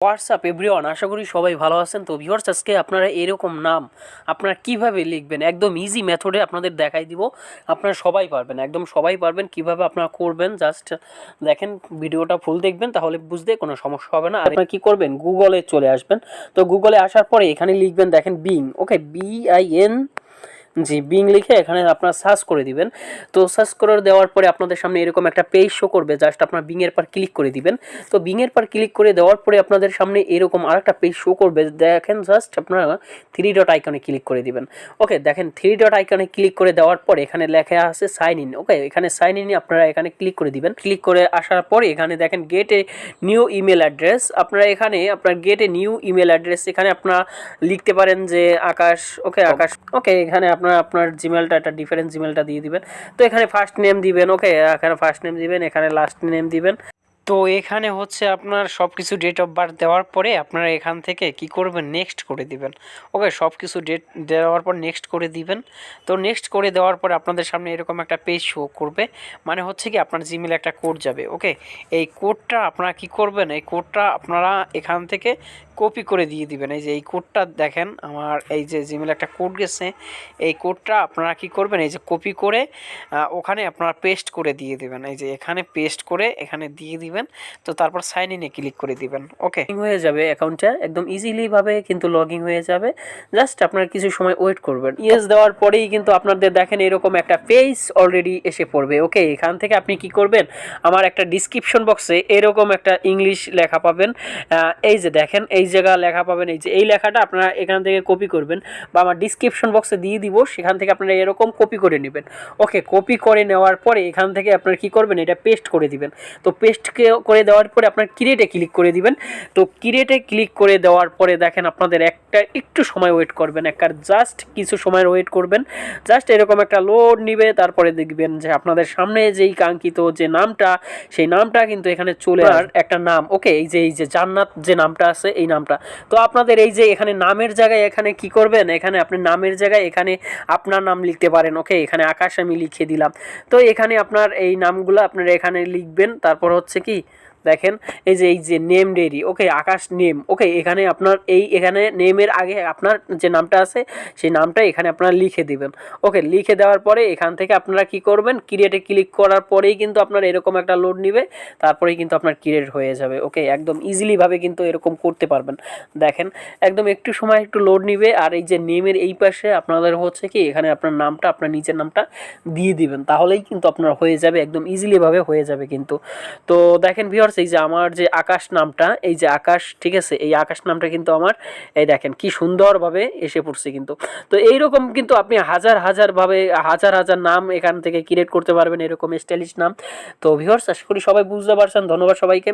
WhatsApp everyone, আশা করি সবাই ভালো আছেন। তো ভিউয়ার্স, আজকে আপনারা এরকম নাম আপনারা কিভাবে লিখবেন একদম ইজি মেথডে আপনাদের দেখাই দিব। আপনারা সবাই পারবেন, একদম সবাই পারবেন কিভাবে আপনারা করবেন। জাস্ট দেখেন, ভিডিওটা ফুল দেখবেন, তাহলে বুঝতে কোনো সমস্যা হবে না। আর আপনারা কী করবেন, গুগলে চলে আসবেন। তো গুগলে আসার পরে এখানে লিখবেন, দেখেন বিং, ওকে, BIN, জি, বিং লিখে এখানে আপনারা সার্চ করে দিবেন। তো সার্চ করে দেওয়ার পরে আপনাদের সামনে এরকম একটা পেজ শো করবে। জাস্ট আপনার বিংয়ের পর ক্লিক করে দিবেন। তো বিংয়ের পর ক্লিক করে দেওয়ার পরে আপনাদের সামনে এরকম আরেকটা পেজ শো করবে। দেখেন, জাস্ট আপনারা 3 ডট আইকনে ক্লিক করে দিবেন। ওকে, দেখেন 3 ডট আইকনে ক্লিক করে দেওয়ার পরে এখানে লেখা আছে সাইন ইন। ওকে, এখানে সাইন ইন আপনারা এখানে ক্লিক করে দিবেন। ক্লিক করে আসার পরে এখানে দেখেন gate a new email address. আপনারা এখানে আপনার gate a new email address এখানে আপনারা লিখতে পারেন যে আকাশ। ওকে, আকাশ। ওকে, এখানে আপনার জিমেলটা একটা ডিফারেন্ট জিমেলটা দিয়ে দিবেন। তো এখানে ফার্স্ট নেম দিবেন। ওকে, এখানে ফার্স্ট নেম দিবেন, এখানে লাস্ট নেম দিবেন। তো এখানে হচ্ছে আপনার সব কিছু ডেট অফ বার্থ দেওয়ার পরে আপনারা এখান থেকে কি করবেন, নেক্সট করে দিবেন। ওকে, সব কিছু ডেট দেওয়ার পর নেক্সট করে দিবেন। তো নেক্সট করে দেওয়ার পর আপনাদের সামনে এরকম একটা পেজ শো করবে। মানে হচ্ছে কি, আপনার জিমেলে একটা কোড যাবে। ওকে, এই কোডটা আপনারা কি করবেন, এই কোডটা আপনারা এখান থেকে কপি করে দিয়ে দিবেন। এই যে এই কোডটা দেখেন, আমার এই যে জিমেলে একটা কোড গেছে, এই কোডটা আপনারা কি করবেন, এই যে কপি করে ওখানে আপনারা পেস্ট করে দিয়ে দিবেন। এই যে এখানে পেস্ট করে এখানে দিয়ে দিবেন। তো তারপর সাইন ইনে ক্লিক করে দিবেন। ওকে, হয়ে যাবে অ্যাকাউন্টটা একদম ইজিলি ভাবে কিন্তু লগইন হয়ে যাবে। জাস্ট আপনারা কিছু সময় ওয়েট করবেন। ইয়েস দেওয়ার পরেই কিন্তু আপনাদের দেখেন এরকম একটা পেজ অলরেডি এসে পড়বে। ওকে, এখান থেকে আপনি কি করবেন, আমার একটা ডিসক্রিপশন বক্সে এরকম একটা ইংলিশ লেখা পাবেন। এই যে দেখেন, এই জায়গা লেখা পাবেন। এই যে এই লেখাটা আপনারা এখান থেকে কপি করবেন, বা আমার ডিসক্রিপশন বক্সে দিয়ে দিব, সেখান থেকে আপনারা এরকম কপি করে নেবেন। ওকে, কপি করে নেওয়ার পরে এখান থেকে আপনারা কি করবেন, এটা পেস্ট করে দিবেন। তো পেস্ট করে দেওয়ার পরে আপনার ক্রিয়েটে ক্লিক করে দিবেন। তো ক্রিয়েটে ক্লিক করে দেওয়ার পরে দেখেন আপনাদের একটু সময় ওয়েট করবেন, জাস্ট কিছু সময় ওয়েট করবেন। জাস্ট এরকম একটা লোড নিবে, তারপরে দেখবেন যে আপনাদের সামনে যেই কাঙ্ক্ষিত যে নামটা, সেই নামটা কিন্তু এখানে চলে একটা নাম। ওকে, এই যে জান্নাত যে নামটা আছে, এই নামটা। তো আপনাদের এই যে এখানে নামের জায়গায় এখানে কি করবেন, এখানে আপনি নামের জায়গায় এখানে আপনার নাম লিখতে পারেন। ওকে, এখানে আকাশ আমি লিখে দিলাম। তো এখানে আপনার এই নামগুলো আপনারা এখানে লিখবেন। তারপর হচ্ছে কি, দেখেন এই যে নেম ডেরি। ওকে, আকাশ নেম। ওকে, এখানে আপনার এখানে নেমের আগে আপনার যে নামটা আছে, সেই নামটা এখানে আপনারা লিখে দিবেন। ওকে, লিখে দেওয়ার পরে এখান থেকে আপনারা কি করবেন, ক্রিয়েটে ক্লিক করার পরেই কিন্তু আপনার এরকম একটা লোড নিবে, তারপরেই কিন্তু আপনার ক্রিয়েট হয়ে যাবে। ওকে, একদম ইজিলি ভাবে কিন্তু এরকম করতে পারবেন। দেখেন, একদম একটু সময় একটু লোড নিবে। আর এই যে নেমের এই পাশে আপনাদের হচ্ছে কি, এখানে আপনার নামটা, আপনার নিচের নামটা দিয়ে দিবেন, তাহলেই কিন্তু আপনার হয়ে যাবে, একদম ইজিলি ভাবে হয়ে যাবে কিন্তু। তো দেখেন ভিউয়ার্স, এই যে আমার যে আকাশ নামটা, এই যে আকাশ, ঠিক আছে, এই আকাশ নামটা কিন্তু আমার এই দেখেন কি সুন্দরভাবে এসে পড়ছে কিন্তু। তো এইরকম কিন্তু আপনি হাজার হাজার নাম এখান থেকে ক্রিয়েট করতে পারবেন, এরকম স্টাইলিশ নাম। তো ভিউয়ার্স, আশা করি সবাই বুঝতে পারছেন। ধন্যবাদ সবাইকে।